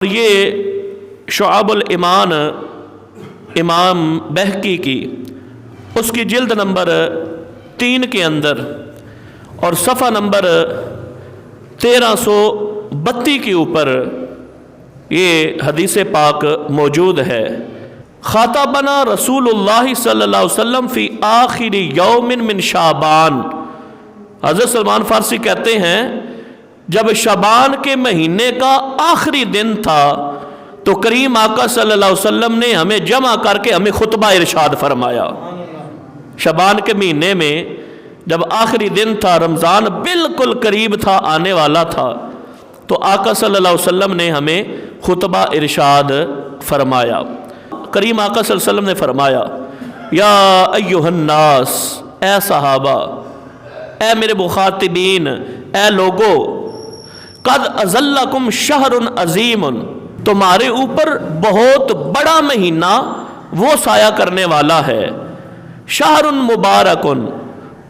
یہ شعب الایمان امام بہقی کی اس کی جلد نمبر 3 کے اندر اور صفحہ نمبر 1332 کے اوپر یہ حدیث پاک موجود ہے۔ خاطبنا رسول اللہ صلی اللہ علیہ وسلم فی آخر یوم من شعبان۔ حضرت سلمان فارسی کہتے ہیں جب شعبان کے مہینے کا آخری دن تھا تو کریم آقا صلی اللہ علیہ وسلم نے ہمیں جمع کر کے ہمیں خطبہ ارشاد فرمایا۔ شعبان کے مہینے میں جب آخری دن تھا، رمضان بالکل قریب تھا، آنے والا تھا، تو آقا صلی اللہ علیہ وسلم نے ہمیں خطبہ ارشاد فرمایا۔ کریم آقا صلی اللہ علیہ وسلم نے فرمایا، یا ایہا الناس، اے صحابہ، اے میرے مخاطبین، اے لوگو، قد اظلکم شہر عظیم، تمہارے اوپر بہت بڑا مہینہ وہ سایہ کرنے والا ہے۔ شہر مبارک،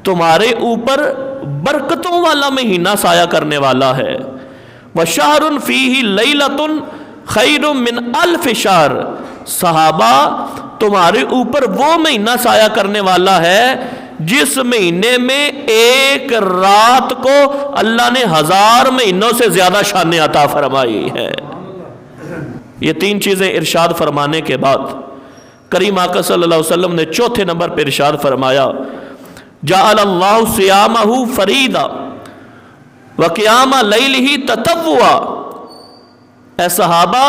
تمہارے اوپر برکتوں والا مہینہ سایہ کرنے والا ہے۔ وشہر فیہ لیلۃ خیر من الف شہر، صحابہ تمہارے اوپر وہ مہینہ سایہ کرنے والا ہے جس مہینے میں ایک رات کو اللہ نے 1000 مہینوں سے زیادہ شان عطا فرمائی ہے۔ یہ 3 چیزیں ارشاد فرمانے کے بعد کریم آقا صلی اللہ علیہ وسلم نے چوتھے نمبر پر ارشاد فرمایا، جعل اللہ صیامہ فریدا وقیام لیلہ تطوعا۔ اے صحابہ،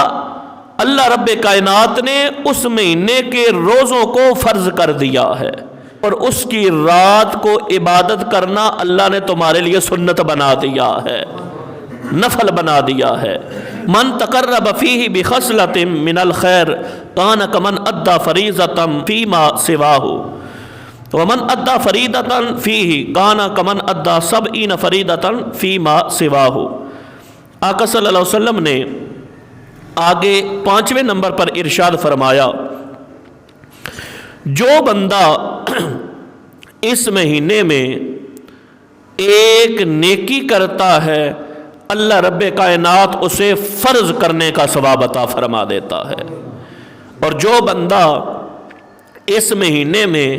اللہ رب کائنات نے اس مہینے کے روزوں کو فرض کر دیا ہے اور اس کی رات کو عبادت کرنا اللہ نے تمہارے لیے سنت بنا دیا ہے، نفل بنا دیا ہے۔ من تقرب فیہ بخصلۃ من الخیر کان کمن ادی فریضۃ فیما سواہ، ومن ادی فریضۃ فیہ کان کمن ادی 70 فریضۃ فیما سواہ۔ آقا صلی اللہ علیہ وسلم نے آگے 5ویں نمبر پر ارشاد فرمایا، جو بندہ اس مہینے میں ایک نیکی کرتا ہے اللہ رب کائنات اسے فرض کرنے کا ثواب عطا فرما دیتا ہے، اور جو بندہ اس مہینے میں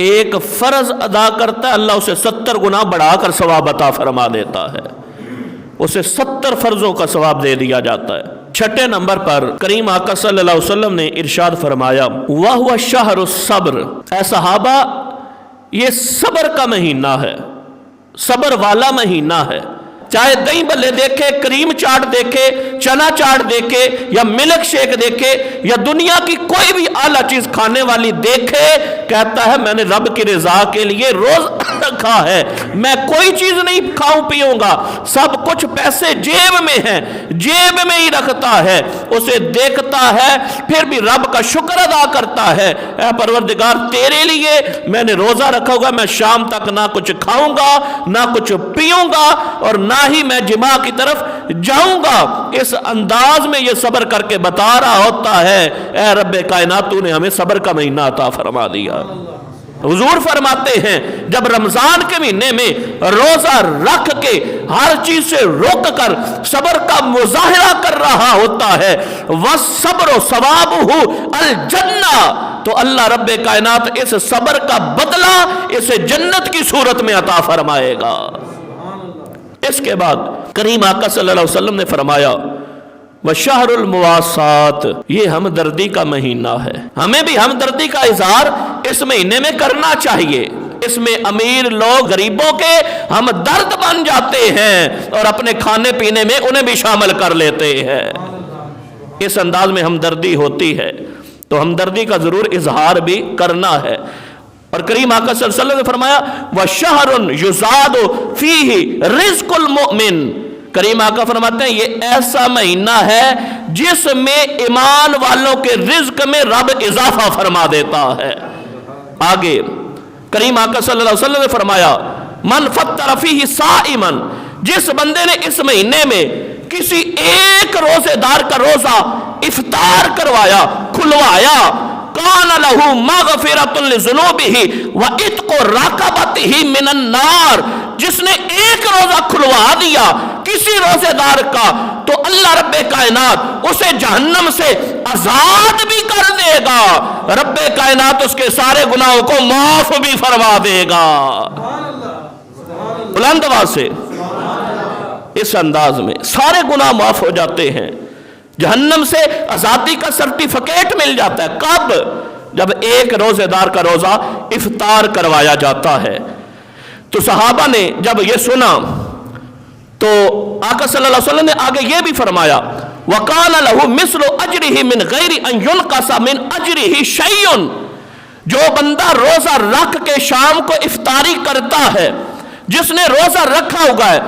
ایک فرض ادا کرتا ہے اللہ اسے 70 گنا بڑھا کر ثواب عطا فرما دیتا ہے، اسے 70 فرضوں کا ثواب دے دیا جاتا ہے۔ 6 نمبر پر کریم آقا صلی اللہ علیہ وسلم نے ارشاد فرمایا، وَهُوَ شَهْرُ الصَّبْرِ، اے صحابہ یہ صبر کا مہینہ ہے، صبر والا مہینہ ہے۔ چاہے دہی بلے دیکھے، کریم چاٹ دیکھے، چنا چاٹ دیکھے، یا ملک شیک دیکھے، یا دنیا کی کوئی بھی اعلیٰ چیز کھانے والی دیکھے، کہتا ہے میں نے رب کی رضا کے لیے روز رکھا ہے، میں کوئی چیز نہیں کھاؤں پیوں گا، سب کچھ پیسے جیب میں ہیں، جیب میں ہی رکھتا ہے، اسے دیکھتا ہے پھر بھی رب کا شکر ادا کرتا ہے، اے پروردگار تیرے لیے میں نے روزہ رکھا ہوگا، میں شام تک نہ کچھ کھاؤں گا نہ کچھ پیوں گا اور نہ ہی میں جماع کی طرف جاؤں گا۔ اس انداز میں یہ صبر کر کے بتا رہا ہوتا ہے، اے رب کائنات تو نے ہمیں صبر کا مہینہ عطا فرما دیا۔ حضور فرماتے ہیں جب رمضان کے مہینے میں روزہ رکھ کے ہر چیز سے روک کر صبر کا مظاہرہ کر رہا ہوتا ہے، وَالصَّبْرُ ثَوَابُهُ الْجَنَّةُ، تو اللہ رب کائنات اس صبر کا بدلہ اسے جنت کی صورت میں عطا فرمائے گا۔ اس کے بعد کریم آقا صلی اللہ علیہ وسلم نے فرمایا، وشہر المواسات، یہ ہمدردی کا مہینہ ہے، ہمیں بھی ہمدردی کا اظہار اس مہینے میں کرنا چاہیے۔ اس میں امیر لوگ غریبوں کے ہم درد بن جاتے ہیں اور اپنے کھانے پینے میں انہیں بھی شامل کر لیتے ہیں۔ اس انداز میں ہمدردی ہوتی ہے تو ہمدردی کا ضرور اظہار بھی کرنا ہے۔ اور کریم آقا صلی اللہ علیہ وسلم نے فرمایا، وَشَهْرٌ يُزَادُ فِيهِ رِزْقُ الْمُؤْمِنِ، کریم آقا فرماتے ہیں یہ ایسا مہینہ ہے جس میں ایمان والوں کے رزق میں رب اضافہ فرما دیتا ہے۔ آگے کریم آقا صلی اللہ علیہ وسلم نے فرمایا، مَنْ فَطَّرَ فِيهِ صَائِمًا، جس بندے نے اس مہینے میں کسی ایک روزے دار کا روزہ افطار کروایا، کھلوایا، کان لہ مغفرۃ لذنوبہ وعتق رقبتہ من النار، جس نے ایک روزہ کھلوا دیا کسی روزے دار کا تو اللہ رب کائنات اسے جہنم سے آزاد بھی کر دے گا، رب کائنات اس کے سارے گناہوں کو معاف بھی فرما دے گا۔ بلند آواز سے اس انداز میں سارے گناہ معاف ہو جاتے ہیں، جہنم سے آزادی کا سرٹیفکیٹ مل جاتا ہے۔ کب؟ جب ایک روزے دار کا روزہ افطار کروایا جاتا ہے۔ تو صحابہ نے جب یہ سنا تو آقا صلی اللہ علیہ وسلم نے آگے یہ بھی فرمایا وَقَانَ لَهُ مِثْلُ أَجْرِهِ مِنْ غَيْرِ أَنْ يُنْقَصَ مِنْ أَجْرِهِ شَيْءٌ، جو بندہ روزہ رکھ کے شام کو افطاری کرتا ہے، جس نے روزہ رکھا ہوگا ہے،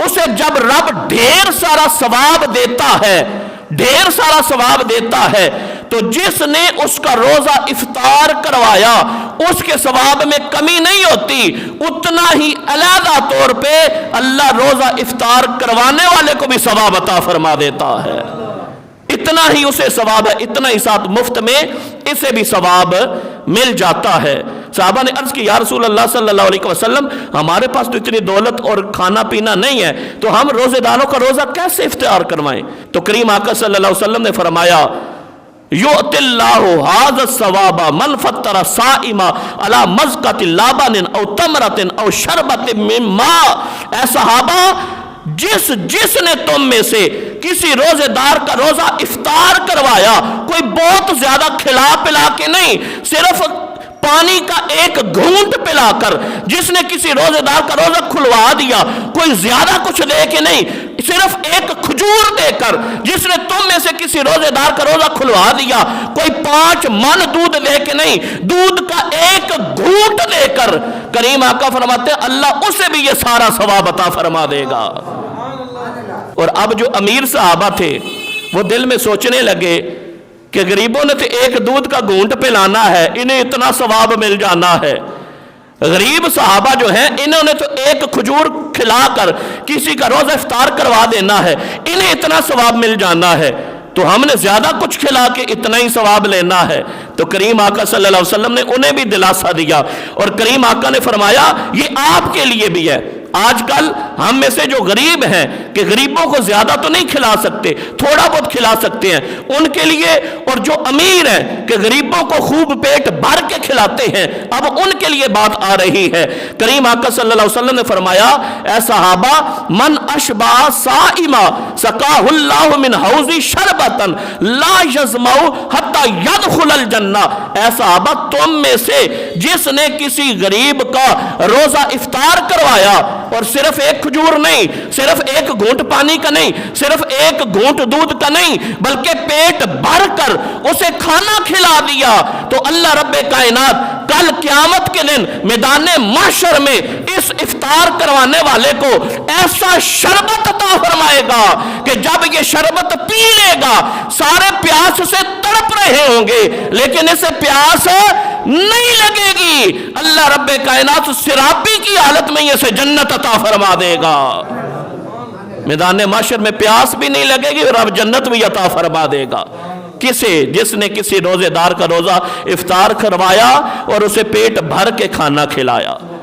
اسے جب رب ڈھیر سارا ثواب دیتا ہے، ڈھیر سارا ثواب دیتا ہے، تو جس نے اس کا روزہ افطار کروایا اس کے ثواب میں کمی نہیں ہوتی، اتنا ہی علیحدہ طور پہ اللہ روزہ افطار کروانے والے کو بھی ثواب عطا فرما دیتا ہے۔ اتنا ہی اسے ثواب ہے، اتنا ہی ساتھ مفت میں اسے بھی ثواب مل جاتا ہے۔ صحابہ نے عرض کی یا رسول اللہ صلی اللہ علیہ وسلم، ہمارے پاس تو اتنی دولت اور کھانا پینا نہیں ہے، تو ہم روزے داروں کا روزہ کیسے افطار کروائیں؟ تو کریم آقا صلی اللہ علیہ وسلم نے فرمایا یؤتی اللہ ھذا الثواب من فطر صائما علی مزقۃ لبن او تمرۃ او شربۃ من ماء، اے صحابہ جس نے تم میں سے کسی روزے دار کا روزہ افطار کروایا، کوئی بہت زیادہ کھلا پلا کے نہیں، صرف پانی کا ایک گھونٹ پلا کر، جس نے کسی روزے دار کا روزہ کھلوا دیا، کوئی زیادہ کچھ دے کے نہیں، صرف ایک کھجور دے کر، جس نے تم میں سے کسی روزے دار کا روزہ کھلوا دیا، کوئی 5 من دودھ دے کے نہیں، دودھ کا ایک گھونٹ دے کر، کریم آقا فرماتے ہیں اللہ اسے بھی یہ سارا ثواب عطا فرما دے گا۔ اور اب جو امیر صحابہ تھے وہ دل میں سوچنے لگے کہ غریبوں نے تو ایک دودھ کا گھونٹ پلانا ہے، انہیں اتنا ثواب مل جانا ہے، غریب صحابہ جو ہیں انہوں نے تو ایک کھجور کھلا کر کسی کا روزہ افطار کروا دینا ہے، انہیں اتنا ثواب مل جانا ہے، تو ہم نے زیادہ کچھ کھلا کے اتنا ہی ثواب لینا ہے۔ تو کریم آقا صلی اللہ علیہ وسلم نے انہیں بھی دلاسا دیا، اور کریم آقا نے فرمایا یہ آپ کے لیے بھی ہے۔ آج کل ہم میں سے جو غریب ہیں کہ غریبوں کو زیادہ تو نہیں کھلا سکتے، تھوڑا بہت کھلا سکتے ہیں، ان کے لیے، اور جو امیر ہیں کہ غریبوں کو خوب پیٹ بھر کے کھلاتے ہیں، اب ان کے لیے بات آ رہی ہے۔ کریم آقا صلی اللہ علیہ وسلم نے فرمایا اے صحابہ من اشبع صائما سقاہ اللہ من حوض شربتا لا یظمأ حتی یدخل الجنہ، اے صحابہ تم میں سے جس نے کسی غریب کا روزہ افطار کروایا، اور صرف ایک کھجور نہیں، صرف ایک گھونٹ پانی کا نہیں، صرف ایک گھونٹ دودھ کا نہیں، بلکہ پیٹ بھر کر اسے کھانا کھلا دیا، تو اللہ رب کائنات کل قیامت کے دن میدان محشر میں اس افطار کروانے والے کو ایسا شربت عطا فرمائے گا کہ جب یہ شربت پی لے گا سارے پیاس سے تڑپ رہے ہوں گے، لیکن اسے پیاس نہیں لگے گی، اللہ رب کائنات سرابی کی حالت میں اسے جنت عطا فرما دے گا، میدان محشر میں پیاس بھی نہیں لگے گی اور اب جنت بھی عطا فرما دے گا۔ کسے؟ جس نے کسی روزے دار کا روزہ افطار کروایا اور اسے پیٹ بھر کے کھانا کھلایا۔